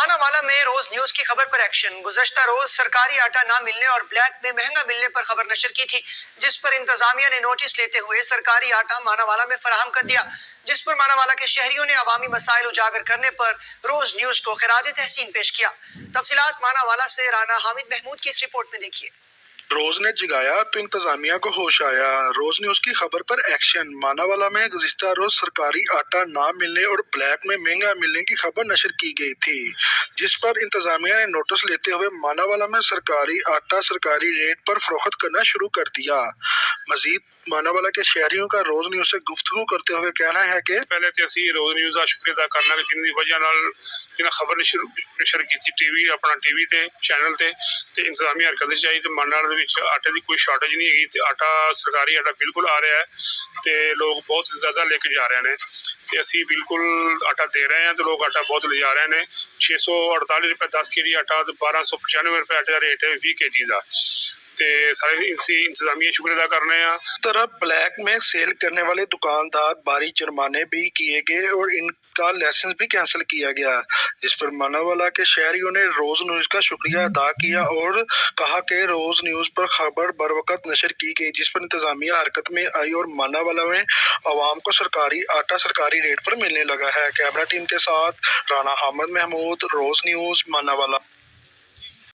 मानावाला में रोज न्यूज की खबर पर एक्शन। गुज़श्ता रोज सरकारी आटा ना मिलने और ब्लैक में महंगा मिलने पर खबर नशर की थी, जिस पर इंतजामिया ने नोटिस लेते हुए सरकारी आटा मानावाला में फराहम कर दिया, जिस पर मानावाला के शहरियों ने अवामी मसाइल उजागर करने पर रोज न्यूज को खिराज तहसीन पेश किया। तफसीलात मानावाला से राना हामिद महमूद की इस रिपोर्ट में देखिए। रोज ने जगाया तो इंतजामिया को होश आया। रोज न्यूज की खबर पर एक्शन। मानावाला में गुज़िश्ता रोज सरकारी आटा ना मिलने और ब्लैक में महंगा मिलने की खबर नशर की गई थी, जिस पर इंतजामिया ने नोटिस लेते हुए मानावाला में सरकारी आटा सरकारी रेट पर फरोख्त करना शुरू कर दिया। मजीद मानावाला के शहरियों का रोज न्यूज से गुफ्तगू करते हुए कहना है कि पहले तो असी रोज न्यूज का शुक्रिया अदा करना कि जिनकी वजह जिन्हें खबर नशर की थी टीवी अपना टीवी ते चैनल ते इंतजामी हरकत चाहिए तो मानावाला आटे की कोई शॉर्टेज नहीं हैगी। आटा सरकारी आटा बिल्कुल आ रहा है तो लोग बहुत ज्यादा लेके जा रहे हैं ते असी बिल्कुल आटा दे रहे हैं तो लोग आटा बहुत ले जा रहे हैं। 648 रुपए 10 kg आटा, 1295 रुपए आटे का रेट है 20 kg का। सारे इंतजामिया शुक्र अदा करने हैं। तरफ ब्लैक में सेल करने वाले दुकानदार भारी जुर्माने भी किए गए और इनका लाइसेंस भी कैंसिल किया गया, जिस पर मानावाला के शहरियों ने रोज न्यूज का शुक्रिया अदा किया और कहा कि रोज न्यूज पर खबर बर वक्त नशर की गई, जिस पर इंतजामिया हरकत में आई और मानावाला में अवाम को सरकारी आटा सरकारी रेट पर मिलने लगा है। कैमरा टीम के साथ राना हामिद महमूद, रोज न्यूज, मानावाला।